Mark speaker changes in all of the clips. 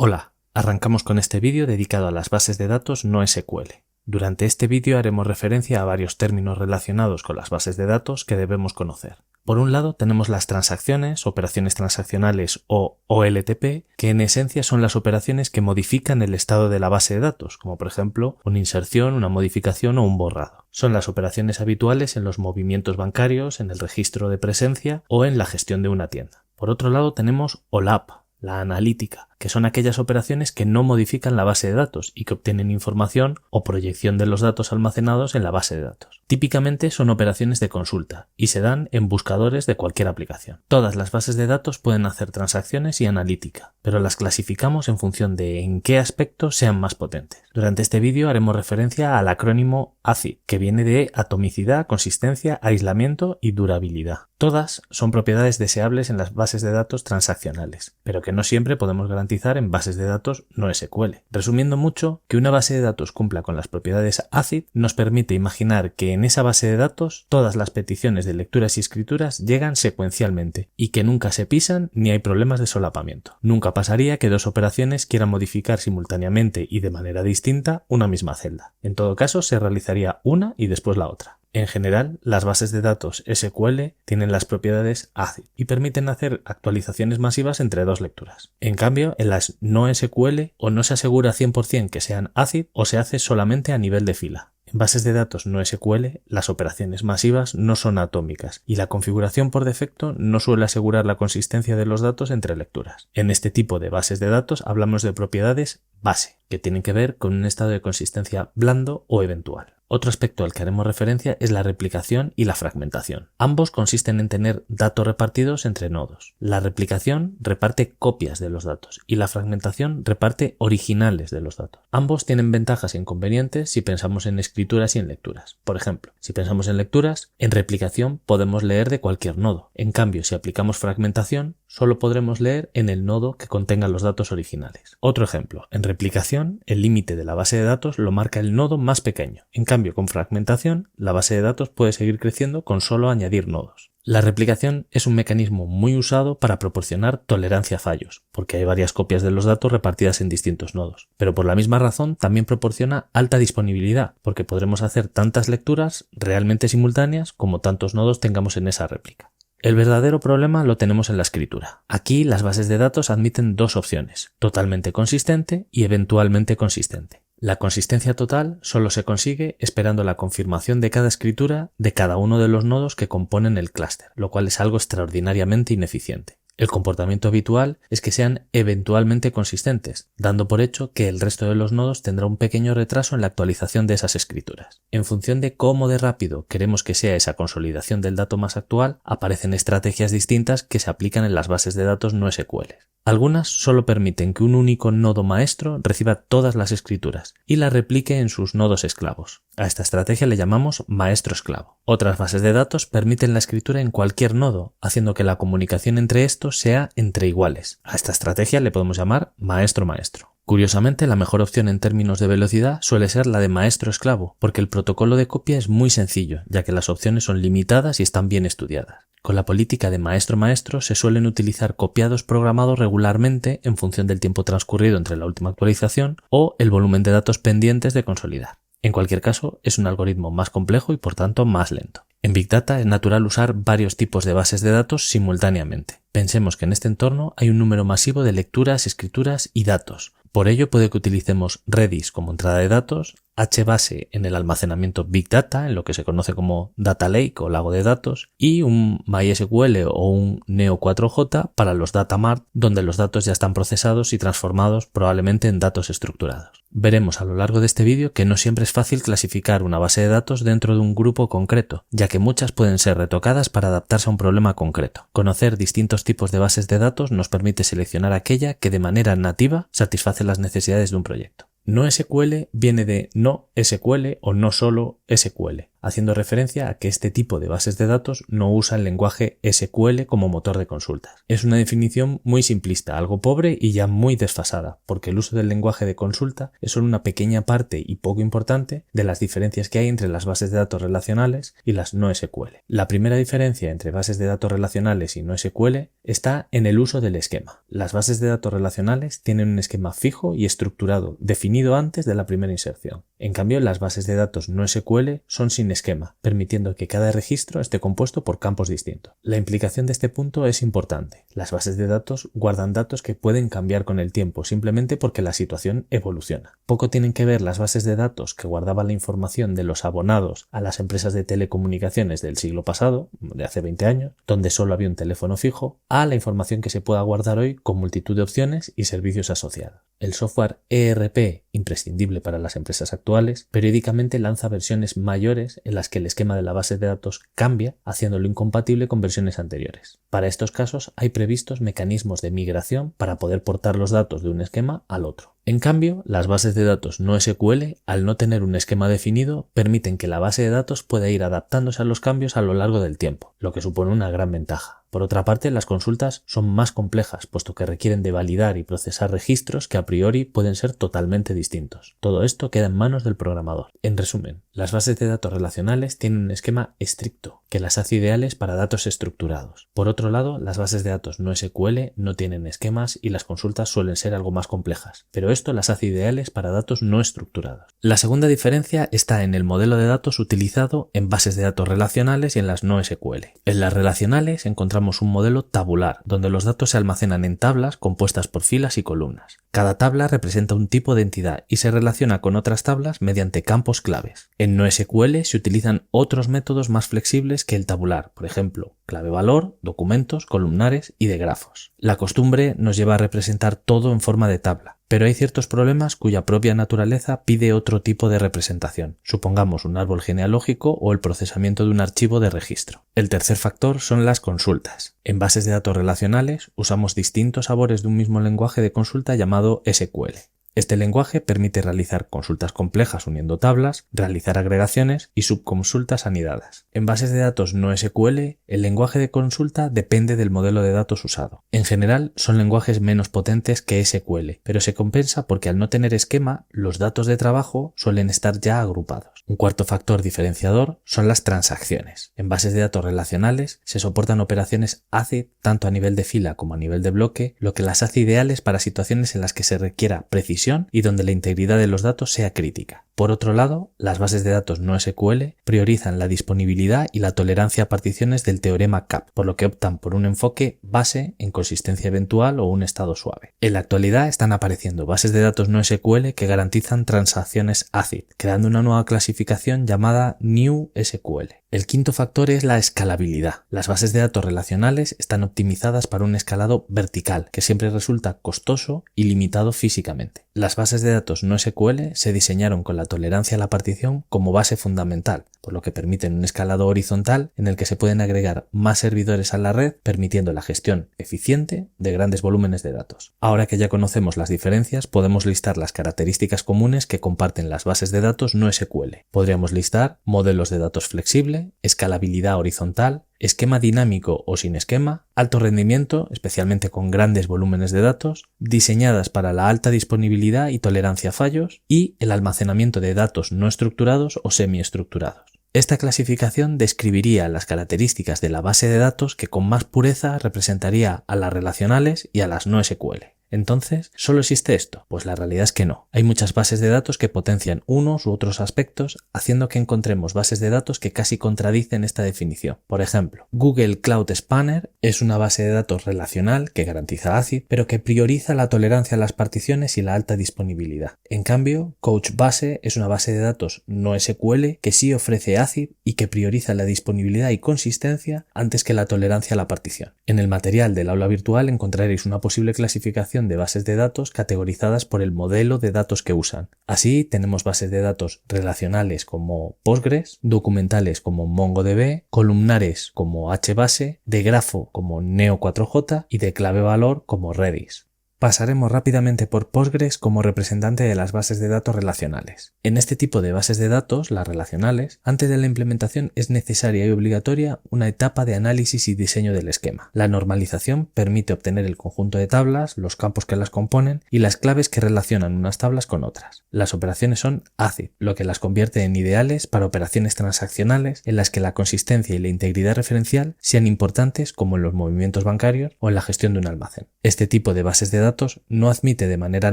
Speaker 1: Hola, arrancamos con este vídeo dedicado a las bases de datos no SQL. Durante este vídeo haremos referencia a varios términos relacionados con las bases de datos que debemos conocer. Por un lado tenemos las transacciones, operaciones transaccionales o OLTP, que en esencia son las operaciones que modifican el estado de la base de datos, como por ejemplo una inserción, una modificación o un borrado. Son las operaciones habituales en los movimientos bancarios, en el registro de presencia o en la gestión de una tienda. Por otro lado tenemos OLAP, la analítica, que son aquellas operaciones que no modifican la base de datos y que obtienen información o proyección de los datos almacenados en la base de datos. Típicamente son operaciones de consulta y se dan en buscadores de cualquier aplicación. Todas las bases de datos pueden hacer transacciones y analítica, pero las clasificamos en función de en qué aspectos sean más potentes. Durante este vídeo haremos referencia al acrónimo ACID, que viene de atomicidad, consistencia, aislamiento y durabilidad. Todas son propiedades deseables en las bases de datos transaccionales, pero que no siempre podemos garantizar en bases de datos no SQL. Resumiendo mucho, que una base de datos cumpla con las propiedades ACID nos permite imaginar que en esa base de datos todas las peticiones de lecturas y escrituras llegan secuencialmente y que nunca se pisan ni hay problemas de solapamiento. Nunca pasaría que dos operaciones quieran modificar simultáneamente y de manera distinta una misma celda. En todo caso, se realizaría una y después la otra. En general, las bases de datos SQL tienen las propiedades ACID y permiten hacer actualizaciones masivas entre dos lecturas. En cambio, en las no SQL o no se asegura 100% que sean ACID o se hace solamente a nivel de fila. En bases de datos no SQL, las operaciones masivas no son atómicas y la configuración por defecto no suele asegurar la consistencia de los datos entre lecturas. En este tipo de bases de datos hablamos de propiedades base, que tienen que ver con un estado de consistencia blando o eventual. Otro aspecto al que haremos referencia es la replicación y la fragmentación. Ambos consisten en tener datos repartidos entre nodos. La replicación reparte copias de los datos y la fragmentación reparte originales de los datos. Ambos tienen ventajas e inconvenientes si pensamos en escrituras y en lecturas. Por ejemplo, si pensamos en lecturas, en replicación podemos leer de cualquier nodo. En cambio, si aplicamos fragmentación, solo podremos leer en el nodo que contenga los datos originales. Otro ejemplo, en replicación, el límite de la base de datos lo marca el nodo más pequeño. En cambio, con fragmentación, la base de datos puede seguir creciendo con solo añadir nodos. La replicación es un mecanismo muy usado para proporcionar tolerancia a fallos, porque hay varias copias de los datos repartidas en distintos nodos. Pero por la misma razón también proporciona alta disponibilidad, porque podremos hacer tantas lecturas realmente simultáneas como tantos nodos tengamos en esa réplica. El verdadero problema lo tenemos en la escritura. Aquí las bases de datos admiten dos opciones, totalmente consistente y eventualmente consistente. La consistencia total solo se consigue esperando la confirmación de cada escritura de cada uno de los nodos que componen el clúster, lo cual es algo extraordinariamente ineficiente. El comportamiento habitual es que sean eventualmente consistentes, dando por hecho que el resto de los nodos tendrá un pequeño retraso en la actualización de esas escrituras. En función de cómo de rápido queremos que sea esa consolidación del dato más actual, aparecen estrategias distintas que se aplican en las bases de datos no SQL. Algunas solo permiten que un único nodo maestro reciba todas las escrituras y las replique en sus nodos esclavos. A esta estrategia le llamamos maestro-esclavo. Otras bases de datos permiten la escritura en cualquier nodo, haciendo que la comunicación entre estos sea entre iguales. A esta estrategia le podemos llamar maestro-maestro. Curiosamente, la mejor opción en términos de velocidad suele ser la de maestro-esclavo, porque el protocolo de copia es muy sencillo, ya que las opciones son limitadas y están bien estudiadas. Con la política de maestro-maestro se suelen utilizar copiados programados regularmente en función del tiempo transcurrido entre la última actualización o el volumen de datos pendientes de consolidar. En cualquier caso, es un algoritmo más complejo y por tanto más lento. En Big Data es natural usar varios tipos de bases de datos simultáneamente. Pensemos que en este entorno hay un número masivo de lecturas, escrituras y datos. Por ello puede que utilicemos Redis como entrada de datos, HBase en el almacenamiento Big Data, en lo que se conoce como Data Lake o lago de datos, y un MySQL o un Neo4j para los Data Mart, donde los datos ya están procesados y transformados probablemente en datos estructurados. Veremos a lo largo de este vídeo que no siempre es fácil clasificar una base de datos dentro de un grupo concreto, ya que muchas pueden ser retocadas para adaptarse a un problema concreto. Conocer distintos tipos de bases de datos nos permite seleccionar aquella que de manera nativa satisface las necesidades de un proyecto. No SQL viene de no SQL o no solo SQL. haciendo referencia a que este tipo de bases de datos no usa el lenguaje SQL como motor de consultas. Es una definición muy simplista, algo pobre y ya muy desfasada, porque el uso del lenguaje de consulta es solo una pequeña parte y poco importante de las diferencias que hay entre las bases de datos relacionales y las no SQL. La primera diferencia entre bases de datos relacionales y no SQL está en el uso del esquema. Las bases de datos relacionales tienen un esquema fijo y estructurado, definido antes de la primera inserción. En cambio, las bases de datos no SQL son sin esquema, permitiendo que cada registro esté compuesto por campos distintos. La implicación de este punto es importante. Las bases de datos guardan datos que pueden cambiar con el tiempo, simplemente porque la situación evoluciona. Poco tienen que ver las bases de datos que guardaban la información de los abonados a las empresas de telecomunicaciones del siglo pasado, de hace 20 años, donde solo había un teléfono fijo, a la información que se pueda guardar hoy con multitud de opciones y servicios asociados. El software ERP, imprescindible para las empresas actuales, periódicamente lanza versiones mayores en las que el esquema de la base de datos cambia, haciéndolo incompatible con versiones anteriores. Para estos casos hay previstos mecanismos de migración para poder portar los datos de un esquema al otro. En cambio, las bases de datos no SQL, al no tener un esquema definido, permiten que la base de datos pueda ir adaptándose a los cambios a lo largo del tiempo, lo que supone una gran ventaja. Por otra parte, las consultas son más complejas, puesto que requieren de validar y procesar registros que a priori pueden ser totalmente distintos. Todo esto queda en manos del programador. En resumen, las bases de datos relacionales tienen un esquema estricto, que las hace ideales para datos estructurados. Por otro lado, las bases de datos no SQL no tienen esquemas y las consultas suelen ser algo más complejas, pero esto las hace ideales para datos no estructurados. La segunda diferencia está en el modelo de datos utilizado en bases de datos relacionales y en las no SQL. En las relacionales encontramos un modelo tabular, donde los datos se almacenan en tablas compuestas por filas y columnas. Cada tabla representa un tipo de entidad y se relaciona con otras tablas mediante campos claves. En NoSQL se utilizan otros métodos más flexibles que el tabular, por ejemplo, clave valor, documentos, columnares y de grafos. La costumbre nos lleva a representar todo en forma de tabla, pero hay ciertos problemas cuya propia naturaleza pide otro tipo de representación, supongamos un árbol genealógico o el procesamiento de un archivo de registro. El tercer factor son las consultas. En bases de datos relacionales usamos distintos sabores de un mismo lenguaje de consulta llamado SQL. Este lenguaje permite realizar consultas complejas uniendo tablas, realizar agregaciones y subconsultas anidadas. En bases de datos no SQL, el lenguaje de consulta depende del modelo de datos usado. En general, son lenguajes menos potentes que SQL, pero se compensa porque al no tener esquema, los datos de trabajo suelen estar ya agrupados. Un cuarto factor diferenciador son las transacciones. En bases de datos relacionales se soportan operaciones ACID tanto a nivel de fila como a nivel de bloque, lo que las hace ideales para situaciones en las que se requiera precisión y donde la integridad de los datos sea crítica. Por otro lado, las bases de datos no SQL priorizan la disponibilidad y la tolerancia a particiones del teorema CAP, por lo que optan por un enfoque base en consistencia eventual o un estado suave. En la actualidad están apareciendo bases de datos no SQL que garantizan transacciones ACID, creando una nueva clasificación llamada New SQL. El quinto factor es la escalabilidad. Las bases de datos relacionales están optimizadas para un escalado vertical, que siempre resulta costoso y limitado físicamente. Las bases de datos no SQL se diseñaron con la tolerancia a la partición como base fundamental, por lo que permiten un escalado horizontal en el que se pueden agregar más servidores a la red, permitiendo la gestión eficiente de grandes volúmenes de datos. Ahora que ya conocemos las diferencias, podemos listar las características comunes que comparten las bases de datos no SQL. Podríamos listar modelos de datos flexible, escalabilidad horizontal, esquema dinámico o sin esquema, alto rendimiento, especialmente con grandes volúmenes de datos, diseñadas para la alta disponibilidad y tolerancia a fallos, y el almacenamiento de datos no estructurados o semiestructurados. Esta clasificación describiría las características de la base de datos que con más pureza representaría a las relacionales y a las no SQL. Entonces, ¿solo existe esto? Pues la realidad es que no. Hay muchas bases de datos que potencian unos u otros aspectos, haciendo que encontremos bases de datos que casi contradicen esta definición. Por ejemplo, Google Cloud Spanner es una base de datos relacional que garantiza ACID, pero que prioriza la tolerancia a las particiones y la alta disponibilidad. En cambio, Couchbase es una base de datos no SQL que sí ofrece ACID y que prioriza la disponibilidad y consistencia antes que la tolerancia a la partición. En el material del aula virtual encontraréis una posible clasificación de bases de datos categorizadas por el modelo de datos que usan. Así tenemos bases de datos relacionales como Postgres, documentales como MongoDB, columnares como HBase, de grafo como Neo4j y de clave valor como Redis. Pasaremos rápidamente por Postgres como representante de las bases de datos relacionales. En este tipo de bases de datos, las relacionales, antes de la implementación es necesaria y obligatoria una etapa de análisis y diseño del esquema. La normalización permite obtener el conjunto de tablas, los campos que las componen y las claves que relacionan unas tablas con otras. Las operaciones son ACID, lo que las convierte en ideales para operaciones transaccionales en las que la consistencia y la integridad referencial sean importantes, como en los movimientos bancarios o en la gestión de un almacén. Este tipo de bases de datos no admite de manera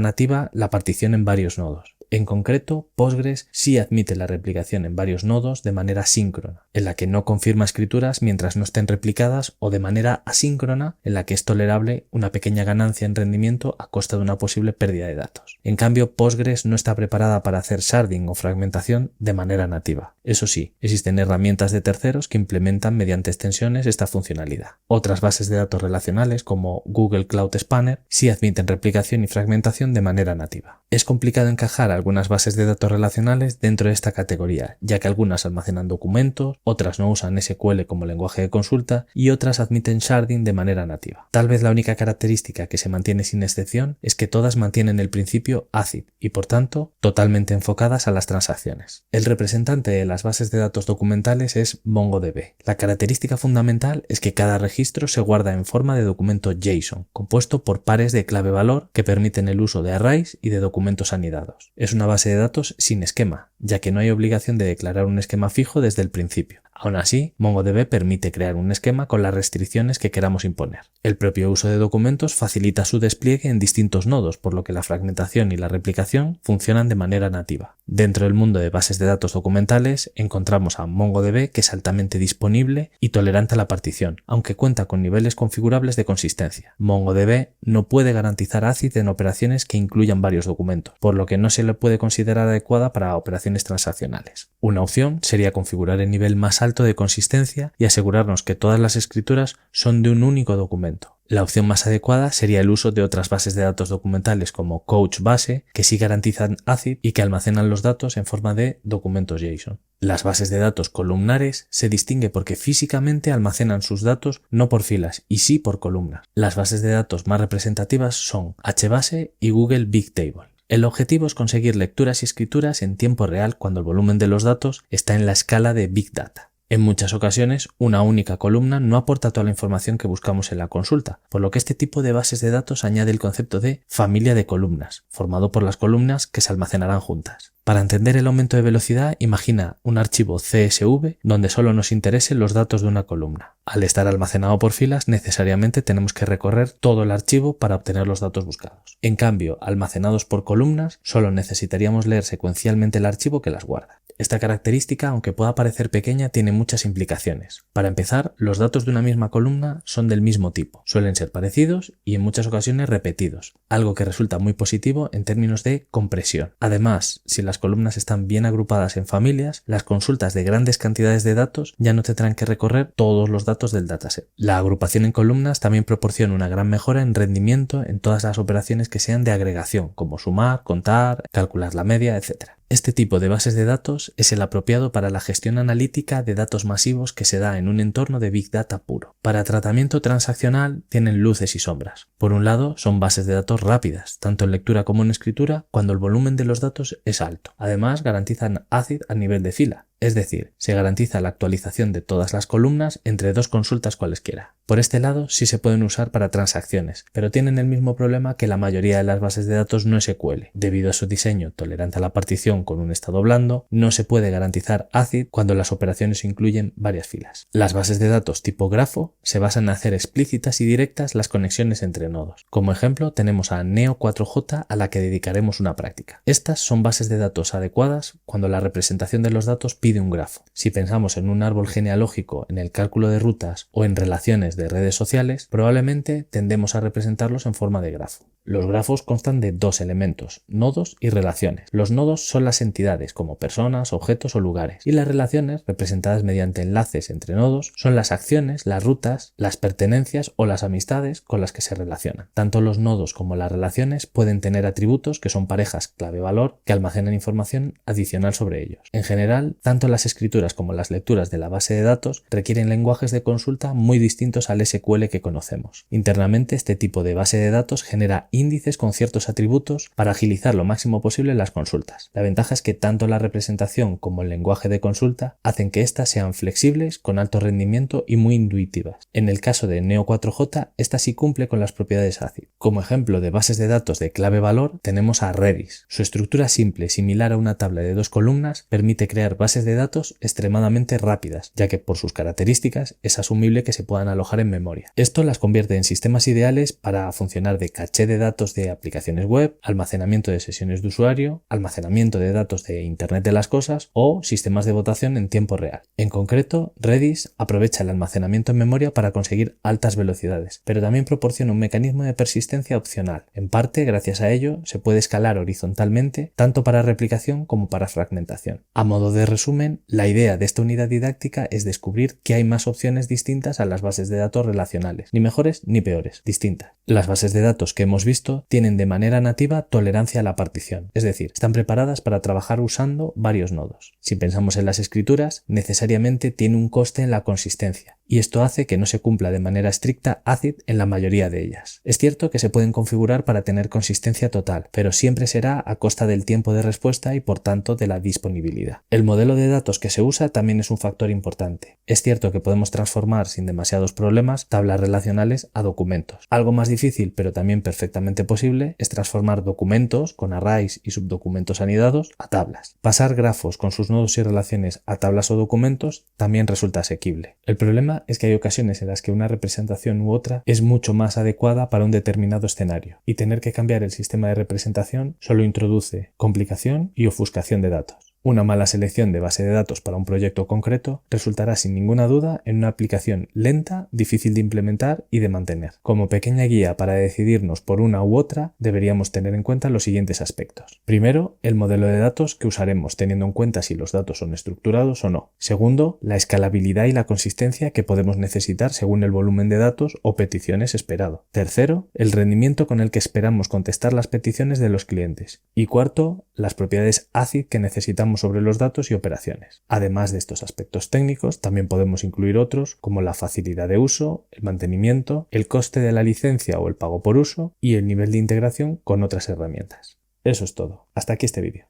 Speaker 1: nativa la partición en varios nodos. En concreto, Postgres sí admite la replicación en varios nodos de manera síncrona, en la que no confirma escrituras mientras no estén replicadas, o de manera asíncrona, en la que es tolerable una pequeña ganancia en rendimiento a costa de una posible pérdida de datos. En cambio, Postgres no está preparada para hacer sharding o fragmentación de manera nativa. Eso sí, existen herramientas de terceros que implementan mediante extensiones esta funcionalidad. Otras bases de datos relacionales, como Google Cloud Spanner, sí admiten replicación y fragmentación de manera nativa. Es complicado encajar algunas bases de datos relacionales dentro de esta categoría, ya que algunas almacenan documentos, otras no usan SQL como lenguaje de consulta y otras admiten sharding de manera nativa. Tal vez la única característica que se mantiene sin excepción es que todas mantienen el principio ACID y, por tanto, totalmente enfocadas a las transacciones. El representante de las bases de datos documentales es MongoDB. La característica fundamental es que cada registro se guarda en forma de documento JSON, compuesto por pares de clave-valor que permiten el uso de arrays y de documentos anidados. Es una base de datos sin esquema, ya que no hay obligación de declarar un esquema fijo desde el principio. Aún así, MongoDB permite crear un esquema con las restricciones que queramos imponer. El propio uso de documentos facilita su despliegue en distintos nodos, por lo que la fragmentación y la replicación funcionan de manera nativa. Dentro del mundo de bases de datos documentales encontramos a MongoDB, que es altamente disponible y tolerante a la partición, aunque cuenta con niveles configurables de consistencia. MongoDB no puede garantizar ACID en operaciones que incluyan varios documentos, por lo que no se le puede considerar adecuada para operaciones transaccionales. Una opción sería configurar el nivel más alto de consistencia y asegurarnos que todas las escrituras son de un único documento. La opción más adecuada sería el uso de otras bases de datos documentales como Couchbase, que sí garantizan ACID y que almacenan los datos en forma de documentos JSON. Las bases de datos columnares se distinguen porque físicamente almacenan sus datos no por filas y sí por columnas. Las bases de datos más representativas son HBase y Google Bigtable. El objetivo es conseguir lecturas y escrituras en tiempo real cuando el volumen de los datos está en la escala de Big Data. En muchas ocasiones, una única columna no aporta toda la información que buscamos en la consulta, por lo que este tipo de bases de datos añade el concepto de familia de columnas, formado por las columnas que se almacenarán juntas. Para entender el aumento de velocidad, imagina un archivo CSV donde solo nos interesen los datos de una columna. Al estar almacenado por filas, necesariamente tenemos que recorrer todo el archivo para obtener los datos buscados. En cambio, almacenados por columnas, solo necesitaríamos leer secuencialmente el archivo que las guarda. Esta característica, aunque pueda parecer pequeña, tiene muchas implicaciones. Para empezar, los datos de una misma columna son del mismo tipo, suelen ser parecidos y en muchas ocasiones repetidos, algo que resulta muy positivo en términos de compresión. Además, si las columnas están bien agrupadas en familias, las consultas de grandes cantidades de datos ya no tendrán que recorrer todos los datos del dataset. La agrupación en columnas también proporciona una gran mejora en rendimiento en todas las operaciones que sean de agregación, como sumar, contar, calcular la media, etc. Este tipo de bases de datos es el apropiado para la gestión analítica de datos masivos que se da en un entorno de Big Data puro. Para tratamiento transaccional tienen luces y sombras. Por un lado, son bases de datos rápidas, tanto en lectura como en escritura, cuando el volumen de los datos es alto. Además, garantizan ACID a nivel de fila, es decir, se garantiza la actualización de todas las columnas entre dos consultas cualesquiera. Por este lado, sí se pueden usar para transacciones, pero tienen el mismo problema que la mayoría de las bases de datos no SQL. Debido a su diseño tolerante a la partición con un estado blando, no se puede garantizar ACID cuando las operaciones incluyen varias filas. Las bases de datos tipo grafo se basan en hacer explícitas y directas las conexiones entre nodos. Como ejemplo, tenemos a Neo4j, a la que dedicaremos una práctica. Estas son bases de datos adecuadas cuando la representación de los datos pide un grafo. Si pensamos en un árbol genealógico, en el cálculo de rutas o en relaciones de redes sociales, probablemente tendemos a representarlos en forma de grafo. Los grafos constan de dos elementos, nodos y relaciones. Los nodos son las entidades, como personas, objetos o lugares, y las relaciones, representadas mediante enlaces entre nodos, son las acciones, las rutas, las pertenencias o las amistades con las que se relacionan. Tanto los nodos como las relaciones pueden tener atributos que son parejas clave-valor que almacenan información adicional sobre ellos. En general, tanto tanto las escrituras como las lecturas de la base de datos requieren lenguajes de consulta muy distintos al SQL que conocemos. Internamente, este tipo de base de datos genera índices con ciertos atributos para agilizar lo máximo posible las consultas. La ventaja es que tanto la representación como el lenguaje de consulta hacen que éstas sean flexibles, con alto rendimiento y muy intuitivas. En el caso de Neo4j, esta sí cumple con las propiedades ACID. Como ejemplo de bases de datos de clave-valor tenemos a Redis. Su estructura simple, similar a una tabla de 2 columnas, permite crear bases de datos extremadamente rápidas, ya que por sus características es asumible que se puedan alojar en memoria. Esto las convierte en sistemas ideales para funcionar de caché de datos de aplicaciones web, almacenamiento de sesiones de usuario, almacenamiento de datos de Internet de las cosas o sistemas de votación en tiempo real. En concreto, Redis aprovecha el almacenamiento en memoria para conseguir altas velocidades, pero también proporciona un mecanismo de persistencia opcional. En parte, gracias a ello, se puede escalar horizontalmente tanto para replicación como para fragmentación. A modo de resumen, la idea de esta unidad didáctica es descubrir que hay más opciones distintas a las bases de datos relacionales, ni mejores ni peores, distintas. Las bases de datos que hemos visto tienen de manera nativa tolerancia a la partición, es decir, están preparadas para trabajar usando varios nodos. Si pensamos en las escrituras, necesariamente tiene un coste en la consistencia, y esto hace que no se cumpla de manera estricta ACID en la mayoría de ellas. Es cierto que se pueden configurar para tener consistencia total, pero siempre será a costa del tiempo de respuesta y por tanto de la disponibilidad. El modelo de datos que se usa también es un factor importante. Es cierto que podemos transformar sin demasiados problemas tablas relacionales a documentos. Algo más difícil, pero también perfectamente posible, es transformar documentos con arrays y subdocumentos anidados a tablas. Pasar grafos con sus nodos y relaciones a tablas o documentos también resulta asequible. El problema es que hay ocasiones en las que una representación u otra es mucho más adecuada para un determinado escenario, y tener que cambiar el sistema de representación solo introduce complicación y ofuscación de datos. Una mala selección de base de datos para un proyecto concreto resultará sin ninguna duda en una aplicación lenta, difícil de implementar y de mantener. Como pequeña guía para decidirnos por una u otra, deberíamos tener en cuenta los siguientes aspectos. Primero, el modelo de datos que usaremos, teniendo en cuenta si los datos son estructurados o no. Segundo, la escalabilidad y la consistencia que podemos necesitar según el volumen de datos o peticiones esperado. Tercero, el rendimiento con el que esperamos contestar las peticiones de los clientes. Y cuarto, las propiedades ACID que necesitamos sobre los datos y operaciones. Además de estos aspectos técnicos, también podemos incluir otros como la facilidad de uso, el mantenimiento, el coste de la licencia o el pago por uso y el nivel de integración con otras herramientas. Eso es todo. Hasta aquí este vídeo.